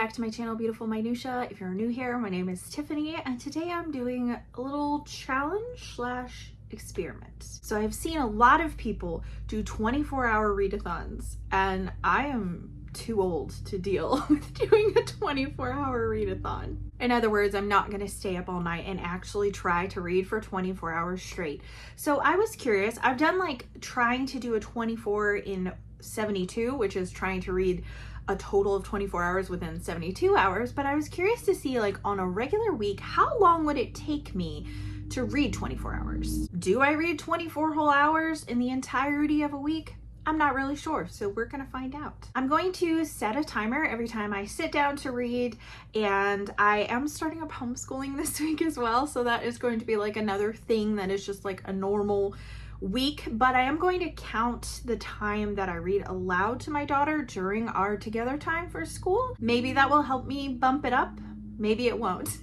back to my channel, Beautiful Minutia. If you're new here, my name is Tiffany, and today I'm doing a little challenge slash experiment. So I've seen a lot of people do 24-hour readathons, and I am too old to deal with doing a 24-hour readathon. In other words, I'm not going to stay up all night and actually try to read for 24 hours straight. So I was curious. I've done like trying to do a 24 in 72, which is trying to read a total of 24 hours within 72 hours, but I was curious to see, like, on a regular week, how long would it take me to read 24 hours? Do I read 24 whole hours in the entirety of a week? I'm not really sure, so we're gonna find out. I'm going to set a timer every time I sit down to read, and I am starting up homeschooling this week as well, so that is going to be like another thing that is just like a normal week, but I am going to count the time that I read aloud to my daughter during our together time for school. Maybe that will help me bump it up. Maybe it won't.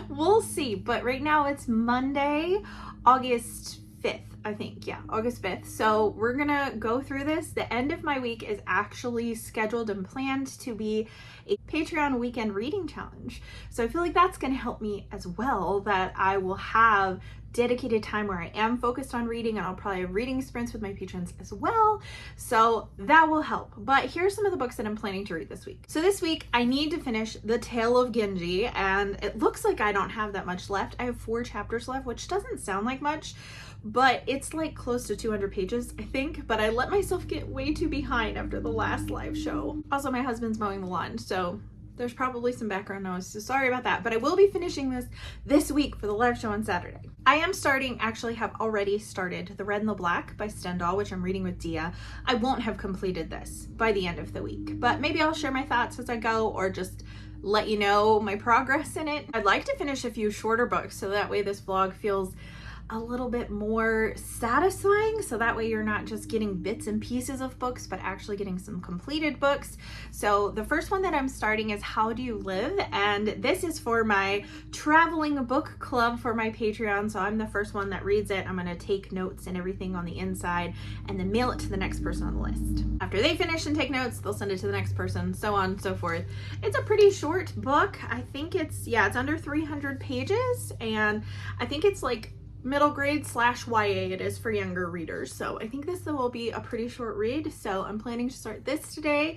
We'll see. But right now it's Monday, August 5th, I think. Yeah, August 5th. So we're gonna go through this. The end of my week is actually scheduled and planned to be a Patreon weekend reading challenge. So I feel like that's gonna help me as well, that I will have dedicated time where I am focused on reading, and I'll probably have reading sprints with my patrons as well. So that will help. But here's some of the books that I'm planning to read this week. So this week I need to finish The Tale of Genji, and it looks like I don't have that much left. I have 4 chapters left, which doesn't sound like much, but it's like close to 200 pages, I think. But I let myself get way too behind after the last live show. Also, my husband's mowing the lawn, so there's probably some background noise, so sorry about that. But I will be finishing this week for the live show on Saturday. I am actually have already started The Red and the Black by Stendhal, which I'm reading with Dia. I won't have completed this by the end of the week, but maybe I'll share my thoughts as I go, or just let you know my progress in it. I'd like to finish a few shorter books, so that way this vlog feels a little bit more satisfying, so that way you're not just getting bits and pieces of books, but actually getting some completed books. So the first one that I'm starting is How Do You Live, and this is for my traveling book club for my Patreon. So I'm the first one that reads it. I'm going to take notes and everything on the inside and then mail it to the next person on the list. After they finish and take notes, they'll send it to the next person, so on and so forth. It's a pretty short book. I think it's under 300 pages, and I think it's like middle grade / YA. It is for younger readers, so I think this will be a pretty short read. So I'm planning to start this today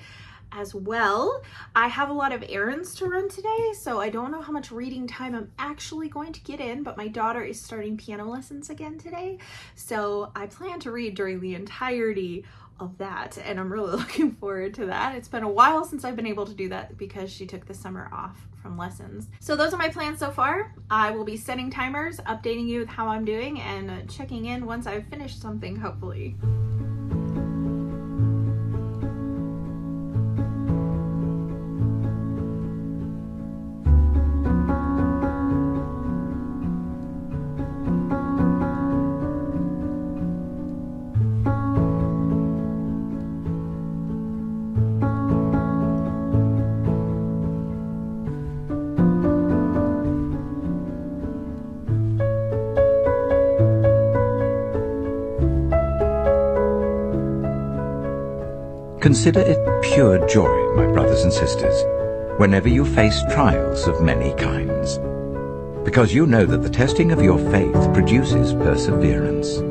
as well. I have a lot of errands to run today, so I don't know how much reading time I'm actually going to get in, but my daughter is starting piano lessons again today, so I plan to read during the entirety of that, and I'm really looking forward to that. It's been a while since I've been able to do that because she took the summer off from lessons. So those are my plans so far. I will be setting timers, updating you with how I'm doing, and checking in once I've finished something, hopefully. Consider it pure joy, my brothers and sisters, whenever you face trials of many kinds, because you know that the testing of your faith produces perseverance.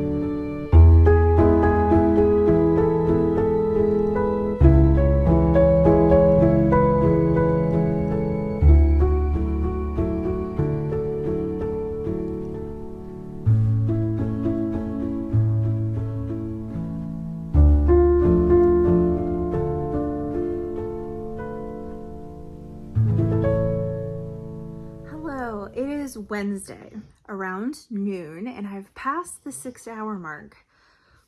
Wednesday around noon, and I've passed the 6-hour mark,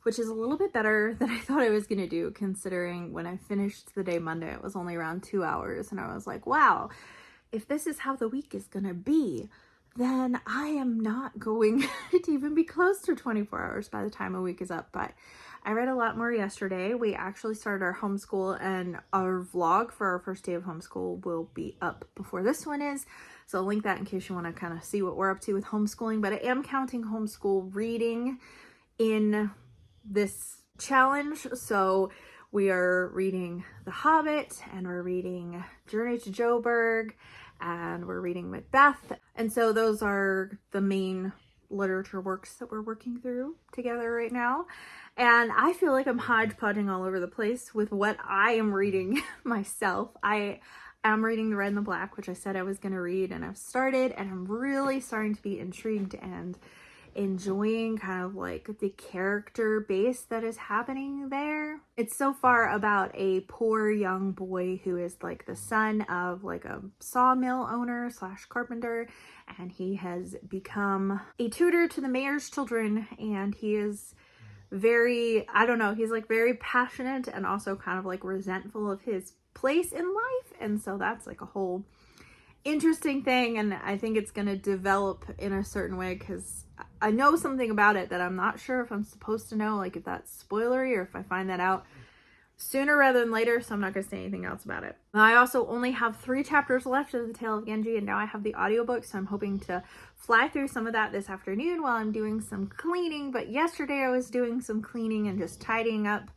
which is a little bit better than I thought I was going to do, considering when I finished the day Monday it was only around 2 hours, and I was like, wow, if this is how the week is going to be, then I am not going to even be close to 24 hours by the time a week is up. But I read a lot more yesterday. We actually started our homeschool, and our vlog for our first day of homeschool will be up before this one is. So I'll link that in case you want to kind of see what we're up to with homeschooling. But I am counting homeschool reading in this challenge. So We are reading The Hobbit, and we're reading Journey to Joburg, and we're reading Macbeth. And so those are the main literature works that we're working through together right now. And I feel like I'm hodgepodging all over the place with what I am reading myself. I am reading The Red and the Black, which I said I was going to read, and I've started, and I'm really starting to be intrigued and enjoying kind of like the character base that is happening there. It's so far about a poor young boy who is like the son of like a sawmill owner slash carpenter, and he has become a tutor to the mayor's children, and he is very, I don't know, he's like very passionate and also kind of like resentful of his place in life. And so that's like a whole interesting thing, and I think it's going to develop in a certain way because I know something about it that I'm not sure if I'm supposed to know, like if that's spoilery or if I find that out sooner rather than later, so I'm not going to say anything else about it. I also only have 3 chapters left of The Tale of Genji, and now I have the audiobook, so I'm hoping to fly through some of that this afternoon while I'm doing some cleaning. But yesterday I was doing some cleaning and just tidying up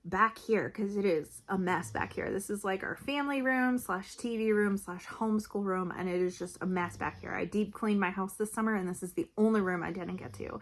back here because it is a mess back here. This is like our family room slash TV room slash homeschool room, and it is just a mess back here. I deep cleaned my house this summer, and this is the only room I didn't get to,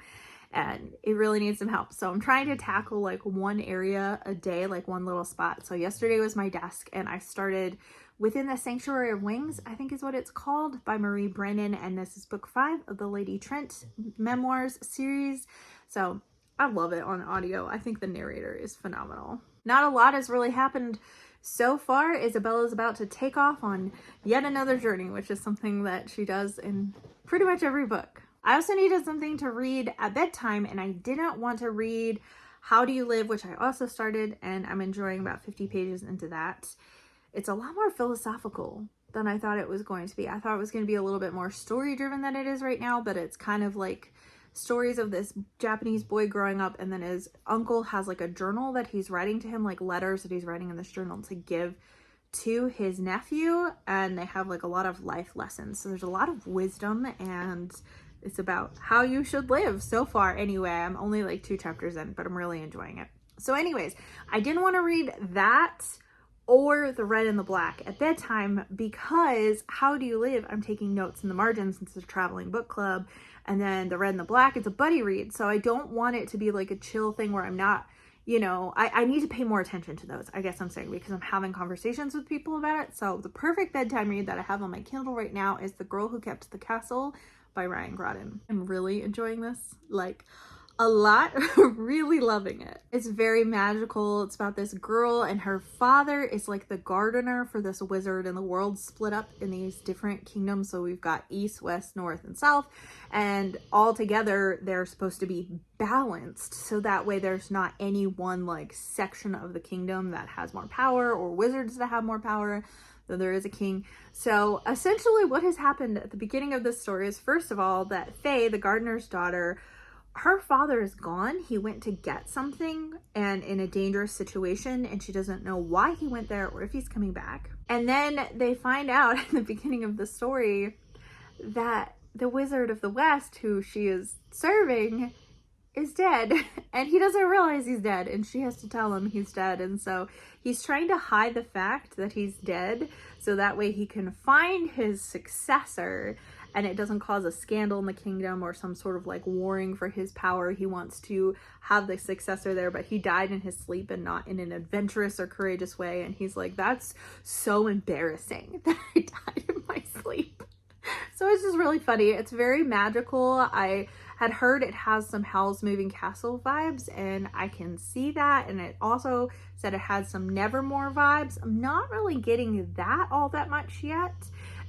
and it really needs some help. So I'm trying to tackle like one area a day, like one little spot. So yesterday was my desk, and I started Within the Sanctuary of Wings, I think is what it's called, by Marie Brennan, and this is book 5 of the Lady Trent memoirs series. So I love it on audio. I think the narrator is phenomenal. Not a lot has really happened so far. Isabella's about to take off on yet another journey, which is something that she does in pretty much every book. I also needed something to read at bedtime, and I didn't want to read How Do You Live, which I also started, and I'm enjoying about 50 pages into that. It's a lot more philosophical than I thought it was going to be. I thought it was going to be a little bit more story driven than it is right now, but it's kind of like stories of this Japanese boy growing up, and then his uncle has like a journal that he's writing to him, like letters that he's writing in this journal to give to his nephew, and they have like a lot of life lessons. So there's a lot of wisdom, and it's about how you should live so far. Anyway, I'm only like 2 chapters in, but I'm really enjoying it. So anyways, I didn't want to read that or The Red and the Black at bedtime because How Do You Live, I'm taking notes in the margins since it's a traveling book club. And then The Red and the Black, it's a buddy read. So I don't want it to be like a chill thing where I'm not, you know, I need to pay more attention to those, I guess I'm saying, because I'm having conversations with people about it. So the perfect bedtime read that I have on my Kindle right now is The Girl Who Kept the Castle by Ryan Groden. I'm really enjoying this, like a lot, really loving it. It's very magical. It's about this girl, and her father is like the gardener for this wizard, and the world's split up in these different kingdoms. So we've got east, west, north, and south, and all together they're supposed to be balanced. So that way there's not any one like section of the kingdom that has more power or wizards that have more power. Though there is a king. So essentially what has happened at the beginning of this story is, first of all, that Faye, the gardener's daughter, her father is gone. He went to get something and in a dangerous situation, and she doesn't know why he went there or if he's coming back. And then they find out at the beginning of the story that the Wizard of the West, who she is serving, is dead, and he doesn't realize he's dead, and she has to tell him he's dead. And so he's trying to hide the fact that he's dead so that way he can find his successor and it doesn't cause a scandal in the kingdom or some sort of like warring for his power. He wants to have the successor there, but he died in his sleep and not in an adventurous or courageous way. And he's like, that's so embarrassing that I died in my sleep. So it's just really funny. It's very magical. I had heard it has some Howl's Moving Castle vibes, and I can see that. And it also said it had some Nevermore vibes. I'm not really getting that all that much yet,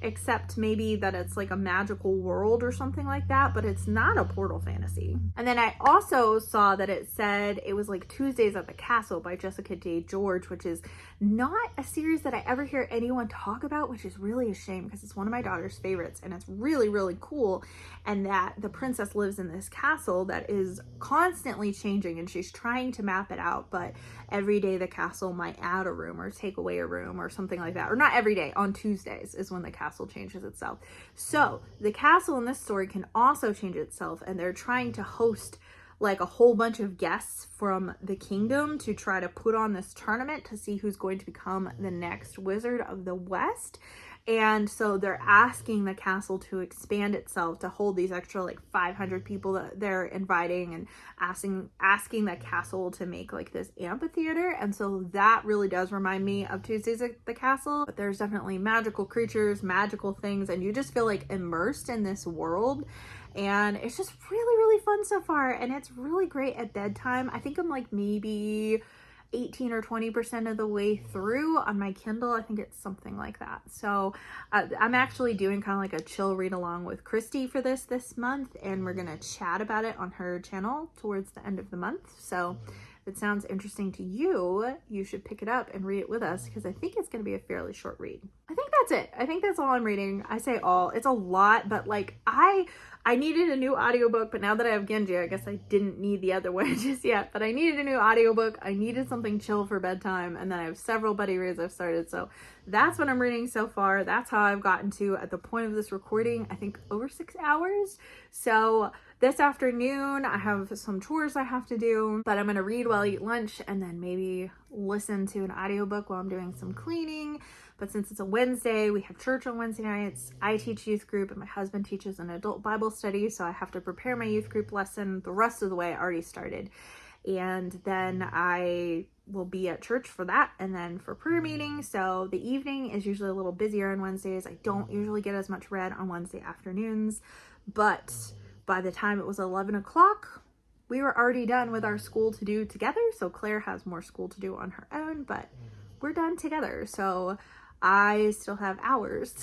except maybe that it's like a magical world or something like that, but it's not a portal fantasy. And then I also saw that it said it was like Tuesdays at the Castle by Jessica J. George, which is not a series that I ever hear anyone talk about, which is really a shame because it's one of my daughter's favorites and it's really, really cool. And that the princess lives in this castle that is constantly changing, and she's trying to map it out, but every day the castle might add a room or take away a room or something like that. Or not every day, on Tuesdays is when the castle changes itself. So the castle in this story can also change itself, and they're trying to host like a whole bunch of guests from the kingdom to try to put on this tournament to see who's going to become the next Wizard of the West. And so they're asking the castle to expand itself to hold these extra like 500 people that they're inviting, and asking the castle to make like this amphitheater. And so that really does remind me of Tuesdays at the Castle. But there's definitely magical creatures, magical things, and you just feel like immersed in this world. And it's just really, really fun so far. And it's really great at bedtime. I think I'm like maybe 18 or 20% of the way through on my Kindle. I think it's something like that. So I'm actually doing kind of like a chill read along with Christy for this month, and we're gonna chat about it on her channel towards the end of the month. So if it sounds interesting to you, you should pick it up and read it with us, because I think it's gonna be a fairly short read. I think that's it. I think that's all I'm reading. I say all, it's a lot, but like I needed a new audiobook, but now that I have Genji, I guess I didn't need the other one just yet, but I needed a new audiobook. I needed something chill for bedtime, and then I have several buddy reads I've started. So that's what I'm reading so far. That's how I've gotten to, at the point of this recording, I think over 6 hours. So this afternoon, I have some chores I have to do, but I'm going to read while I eat lunch and then maybe listen to an audiobook while I'm doing some cleaning. But since it's a Wednesday, we have church on Wednesday nights. I teach youth group and my husband teaches an adult Bible study. So I have to prepare my youth group lesson. The rest of the way I already started. And then I will be at church for that, and then for prayer meeting. So the evening is usually a little busier on Wednesdays. I don't usually get as much read on Wednesday afternoons. But by the time it was 11 o'clock, we were already done with our school to do together. So Claire has more school to do on her own, but we're done together. So I still have hours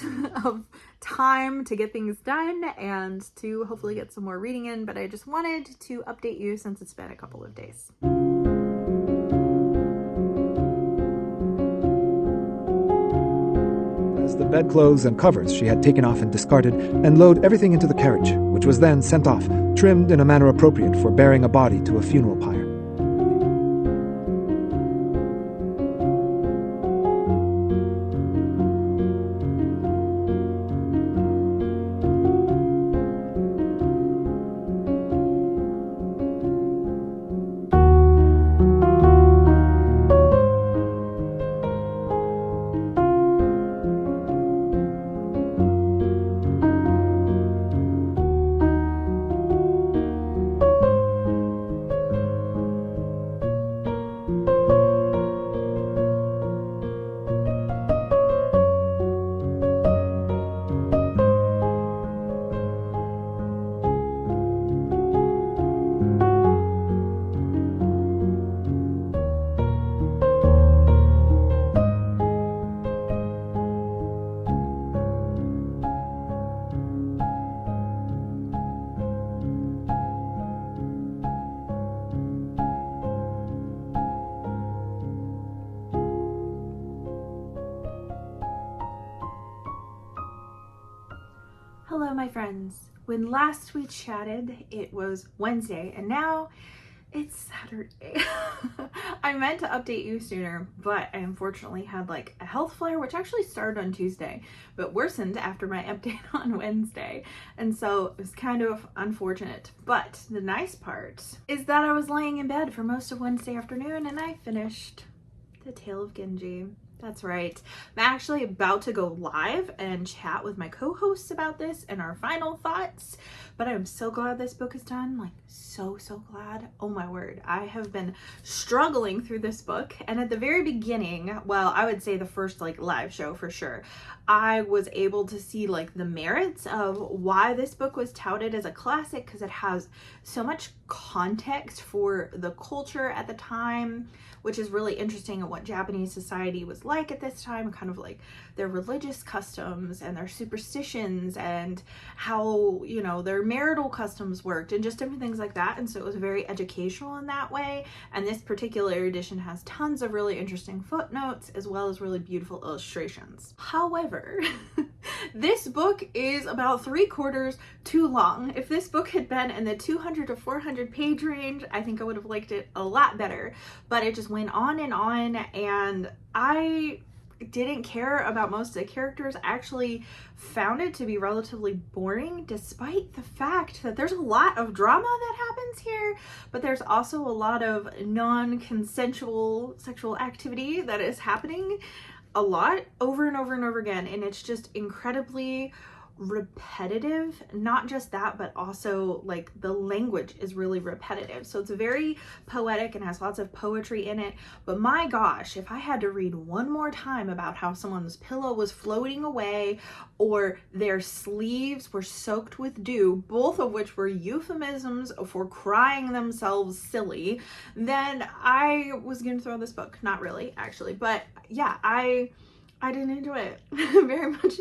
of time to get things done and to hopefully get some more reading in, but I just wanted to update you since it's been a couple of days. As the bedclothes and covers she had taken off and discarded, and load everything into the carriage, which was then sent off, trimmed in a manner appropriate for bearing a body to a funeral pyre. Hello, my friends. When last we chatted, it was Wednesday, and now it's Saturday. I meant to update you sooner, but I unfortunately had like a health flare, which actually started on Tuesday, but worsened after my update on Wednesday. And so it was kind of unfortunate. But the nice part is that I was laying in bed for most of Wednesday afternoon, and I finished The Tale of Genji. That's right. I'm actually about to go live and chat with my co-hosts about this and our final thoughts, but I'm so glad this book is done. Like, so glad. Oh my word. I have been struggling through this book, and at the very beginning, well, I would say the first like live show for sure, I was able to see like the merits of why this book was touted as a classic, because it has so much context for the culture at the time, which is really interesting, and what Japanese society was like at this time, kind of like their religious customs and their superstitions and how, you know, their marital customs worked and just different things like that. And so it was very educational in that way. And this particular edition has tons of really interesting footnotes as well as really beautiful illustrations. However, this book is about 3/4 too long. If this book had been in the 200 to 400 page range, I think I would have liked it a lot better, but it just went on, and I didn't care about most of the characters. I actually found it to be relatively boring, despite the fact that there's a lot of drama that happens happens here, but there's also a lot of non-consensual sexual activity that is happening a lot over and over and over again, and it's just incredibly repetitive. Not just that, but also like the language is really repetitive, so it's very poetic and has lots of poetry in it. But my gosh, if I had to read one more time about how someone's pillow was floating away or their sleeves were soaked with dew, both of which were euphemisms for crying themselves silly, then I was gonna throw this book. Not really, actually, but yeah, I didn't enjoy it very much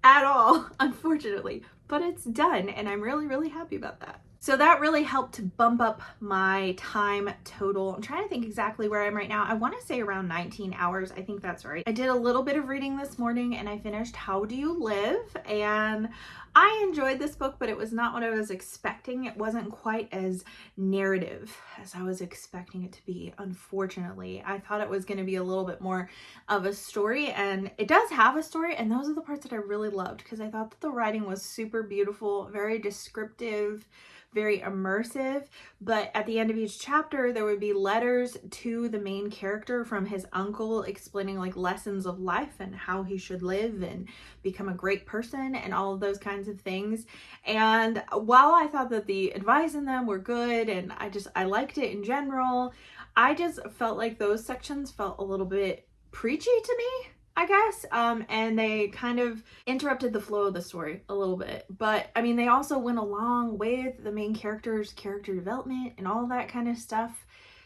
at all, unfortunately, but it's done, and I'm really, really happy about that. So that really helped to bump up my time total. I'm trying to think exactly where I am right now. I want to say around 19 hours. I think that's right. I did a little bit of reading this morning, and I finished How Do You Live? And I enjoyed this book, but it was not what I was expecting. It wasn't quite as narrative as I was expecting it to be, unfortunately. I thought it was going to be a little bit more of a story, and it does have a story, and those are the parts that I really loved, because I thought that the writing was super beautiful, very descriptive, very immersive. But at the end of each chapter, there would be letters to the main character from his uncle explaining like lessons of life and how he should live and become a great person and all of those kinds of things. And while I thought that the advice in them were good and I liked it in general, I just felt like those sections felt a little bit preachy to me, I guess, and they kind of interrupted the flow of the story a little bit. But I mean, they also went along with the main character's character development and all that kind of stuff.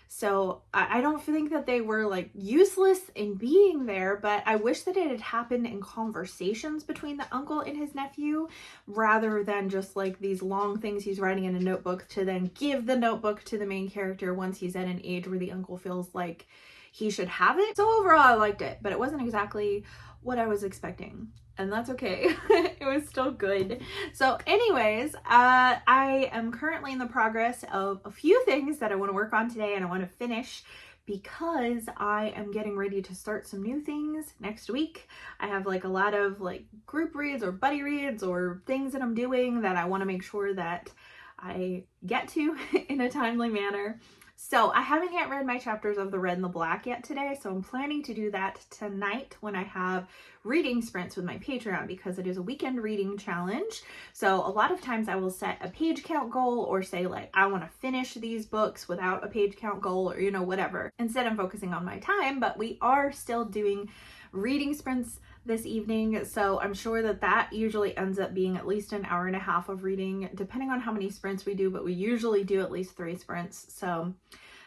So I don't think that they were like useless in being there, but I wish that it had happened in conversations between the uncle and his nephew, rather than just like these long things he's writing in a notebook to then give the notebook to the main character once he's at an age where the uncle feels like he should have it. So overall, I liked it, but it wasn't exactly what I was expecting, and that's okay. It was still good. So anyways, I am currently in the progress of a few things that I want to work on today and I want to finish, because I am getting ready to start some new things next week. I have like a lot of like group reads or buddy reads or things that I'm doing that I want to make sure that I get to in a timely manner. So I haven't yet read my chapters of The Red and the Black yet today, so I'm planning to do that tonight when I have reading sprints with my Patreon, because it is a weekend reading challenge. So a lot of times I will set a page count goal or say like, I want to finish these books without a page count goal, or, you know, whatever. Instead, I'm focusing on my time, but we are still doing reading sprints this evening, so I'm sure that that usually ends up being at least an hour and a half of reading, depending on how many sprints we do, but we usually do at least 3 sprints, so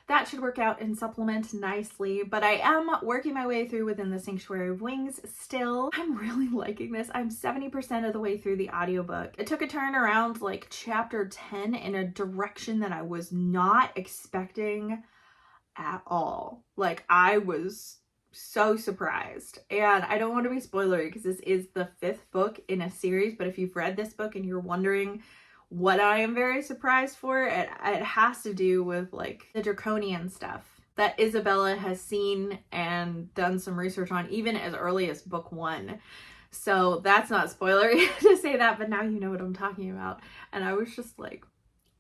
that should work out and supplement nicely. But I am working my way through Within the Sanctuary of Wings still. I'm really liking this. I'm 70% of the way through the audiobook. It took a turn around like chapter 10 in a direction that I was not expecting at all. Like, I was so surprised, and I don't want to be spoilery because this is the 5th book in a series, but if you've read this book and you're wondering what I am very surprised for, it has to do with like the draconian stuff that Isabella has seen and done some research on even as early as book 1. So that's not spoilery to say that, but now you know what I'm talking about. And I was just like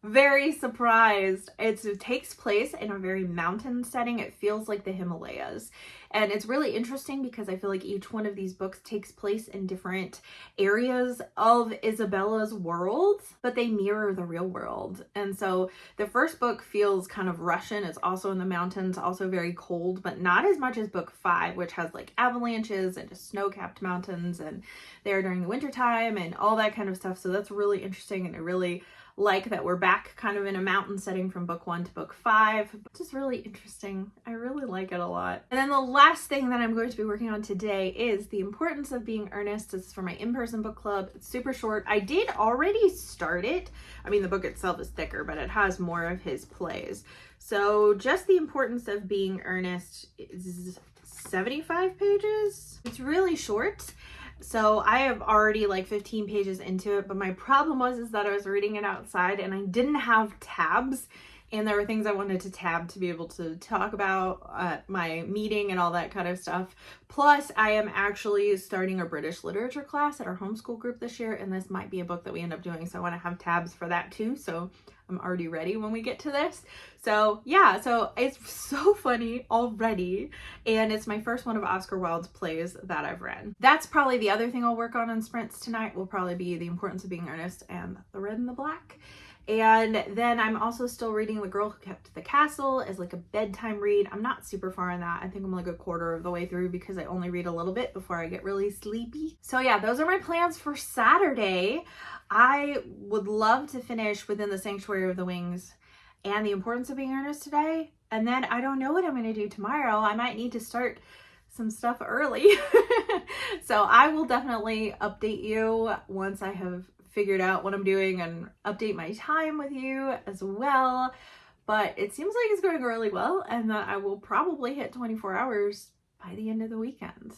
very surprised. It takes place in a very mountain setting. It feels like the Himalayas. And it's really interesting because I feel like each one of these books takes place in different areas of Isabella's world, but they mirror the real world. And so the first book feels kind of Russian. It's also in the mountains, also very cold, but not as much as book 5, which has like avalanches and just snow-capped mountains and there during the winter time and all that kind of stuff. So that's really interesting, and I really like that we're back kind of in a mountain setting from book 1 to book 5. Just really interesting. I really like it a lot. And then the last thing that I'm going to be working on today is The Importance of Being Earnest. This is for my in-person book club. It's super short. I did already start it. I mean, the book itself is thicker, but it has more of his plays. So just The Importance of Being Earnest is 75 pages. It's really short. So I have already like 15 pages into it, but my problem was that I was reading it outside and I didn't have tabs, and there were things I wanted to tab to be able to talk about at my meeting and all that kind of stuff. Plus, I am actually starting a British literature class at our homeschool group this year, and this might be a book that we end up doing, so I want to have tabs for that too. So I'm already ready when we get to this. So yeah, so it's so funny already. And it's my first one of Oscar Wilde's plays that I've read. That's probably the other thing I'll work on sprints tonight will probably be The Importance of Being Earnest and The Red and the Black. And then I'm also still reading The Girl Who Kept the Castle as like a bedtime read. I'm not super far in that. I think I'm like a quarter of the way through because I only read a little bit before I get really sleepy. So yeah, those are my plans for Saturday. I would love to finish Within the Sanctuary of the Wings and The Importance of Being Earnest today. And then I don't know what I'm going to do tomorrow. I might need to start some stuff early. So I will definitely update you once I have figured out what I'm doing and update my time with you as well. But it seems like it's going really well and that I will probably hit 24 hours by the end of the weekend.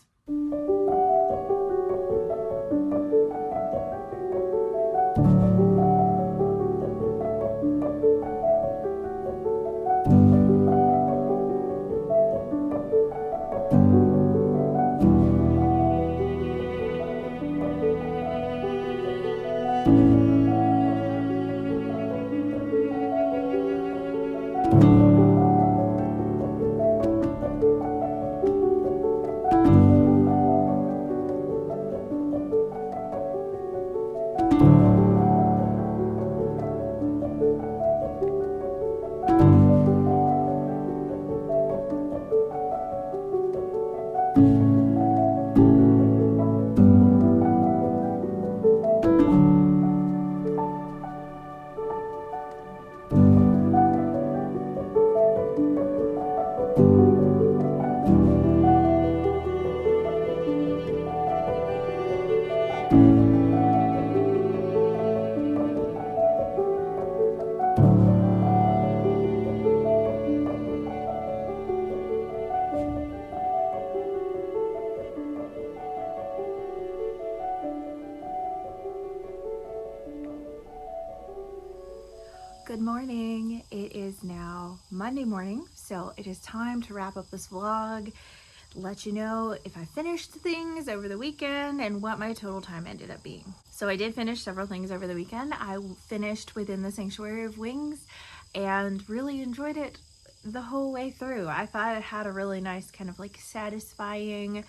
Good morning. It is now Monday morning, so it is time to wrap up this vlog, let you know if I finished things over the weekend and what my total time ended up being. So I did finish several things over the weekend. I finished Within the Sanctuary of Wings and really enjoyed it the whole way through. I thought it had a really nice kind of like satisfying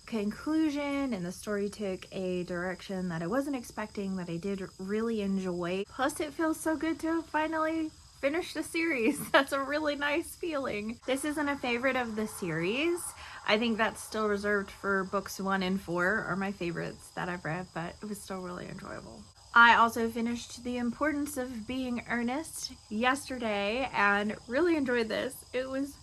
conclusion, and the story took a direction that I wasn't expecting, that I did really enjoy. Plus it feels so good to finally finish the series. That's a really nice feeling. This isn't a favorite of the series. I think that's still reserved for books 1 and 4 are my favorites that I've read, but it was still really enjoyable. I also finished The Importance of Being Earnest yesterday and really enjoyed this. It was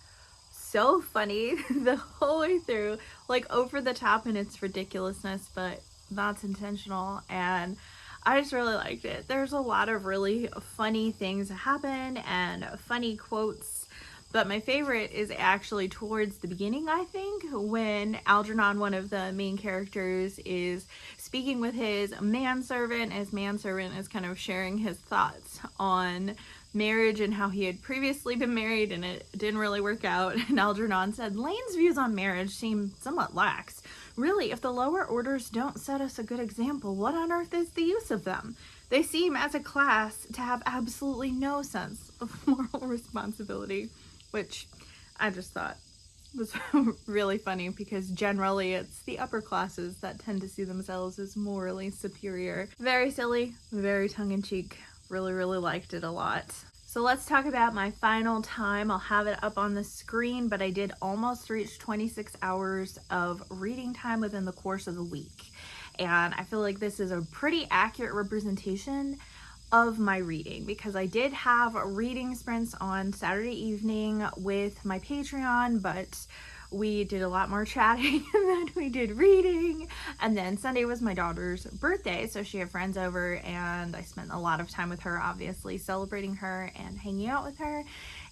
so funny the whole way through, like over the top in its ridiculousness, but that's intentional, and I just really liked it. There's a lot of really funny things that happen and funny quotes, but my favorite is actually towards the beginning, I think, when Algernon, one of the main characters, is speaking with his manservant. His manservant is kind of sharing his thoughts on marriage and how he had previously been married and it didn't really work out. And Algernon said, Lane's views on marriage seem somewhat lax. Really, if the lower orders don't set us a good example, what on earth is the use of them? They seem as a class to have absolutely no sense of moral responsibility, which I just thought was really funny because generally it's the upper classes that tend to see themselves as morally superior. Very silly, very tongue-in-cheek. Really liked it a lot. So let's talk about my final time. I'll have it up on the screen, but I did almost reach 26 hours of reading time within the course of the week. And I feel like this is a pretty accurate representation of my reading because I did have reading sprints on Saturday evening with my Patreon, but we did a lot more chatting than we did reading. And then Sunday was my daughter's birthday, so she had friends over and I spent a lot of time with her, obviously celebrating her and hanging out with her.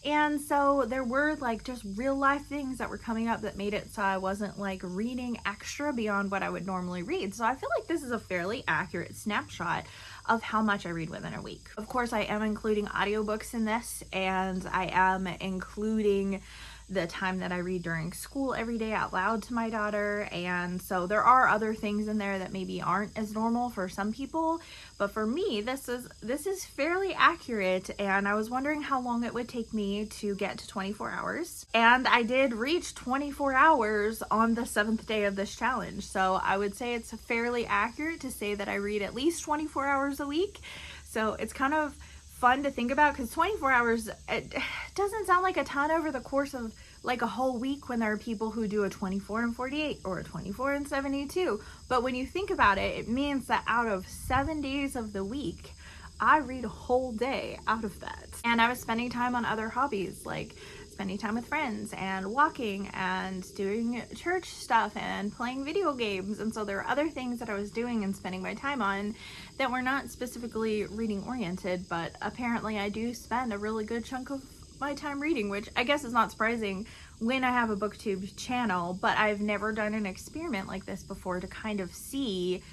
And so there were like just real life things that were coming up that made it so I wasn't like reading extra beyond what I would normally read. So I feel like this is a fairly accurate snapshot of how much I read within a week. Of course, I am including audiobooks in this, and I am including the time that I read during school every day out loud to my daughter. And so there are other things in there that maybe aren't as normal for some people, but for me, this is fairly accurate. And I was wondering how long it would take me to get to 24 hours. And I did reach 24 hours on the 7th day of this challenge. So I would say it's fairly accurate to say that I read at least 24 hours a week. So it's kind of fun to think about, because 24 hours, it doesn't sound like a ton over the course of like a whole week when there are people who do a 24 and 48 or a 24 and 72. But when you think about it, it means that out of 7 days of the week, I read a whole day out of that. And I was spending time on other hobbies, like spending time with friends and walking and doing church stuff and playing video games. And so there are other things that I was doing and spending my time on that were not specifically reading oriented, but apparently I do spend a really good chunk of my time reading, which I guess is not surprising when I have a booktube channel, but I've never done an experiment like this before to kind of see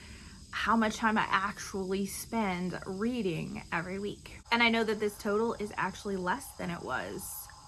how much time I actually spend reading every week. And I know that this total is actually less than it was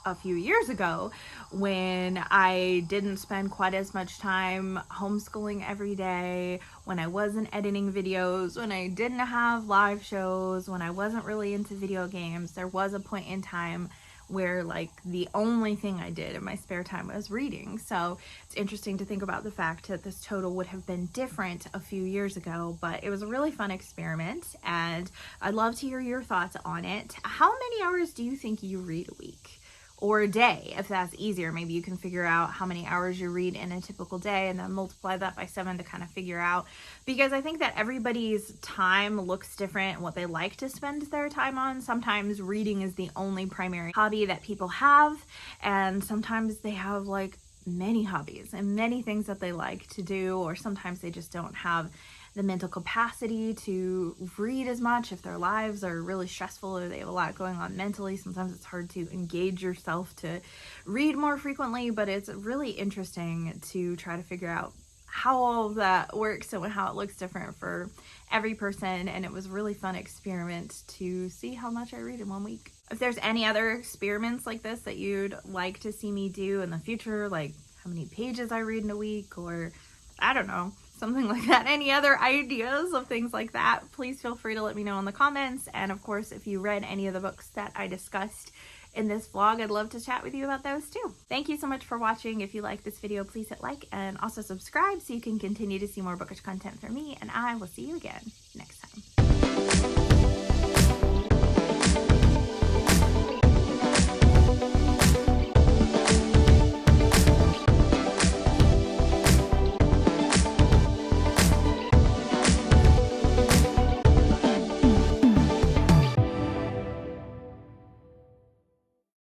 a few years ago when I didn't spend quite as much time homeschooling every day, when I wasn't editing videos, when I didn't have live shows, when I wasn't really into video games. There was a point in time where like the only thing I did in my spare time was reading. So it's interesting to think about the fact that this total would have been different a few years ago, but it was a really fun experiment and I'd love to hear your thoughts on it. How many hours do you think you read a week? Or a day, if that's easier. Maybe you can figure out how many hours you read in a typical day and then multiply that by 7 to kind of figure out, because I think that everybody's time looks different and what they like to spend their time on. Sometimes reading is the only primary hobby that people have, and sometimes they have like many hobbies and many things that they like to do, or sometimes they just don't have the mental capacity to read as much if their lives are really stressful or they have a lot going on mentally. Sometimes it's hard to engage yourself to read more frequently, but it's really interesting to try to figure out how all of that works and how it looks different for every person. And it was a really fun experiment to see how much I read in 1 week. If there's any other experiments like this that you'd like to see me do in the future, like how many pages I read in a week, or I don't know, something like that, any other ideas of things like that, please feel free to let me know in the comments. And of course, if you read any of the books that I discussed in this vlog, I'd love to chat with you about those too. Thank you so much for watching. If you like this video, please hit like and also subscribe so you can continue to see more bookish content from me, and I will see you again next time.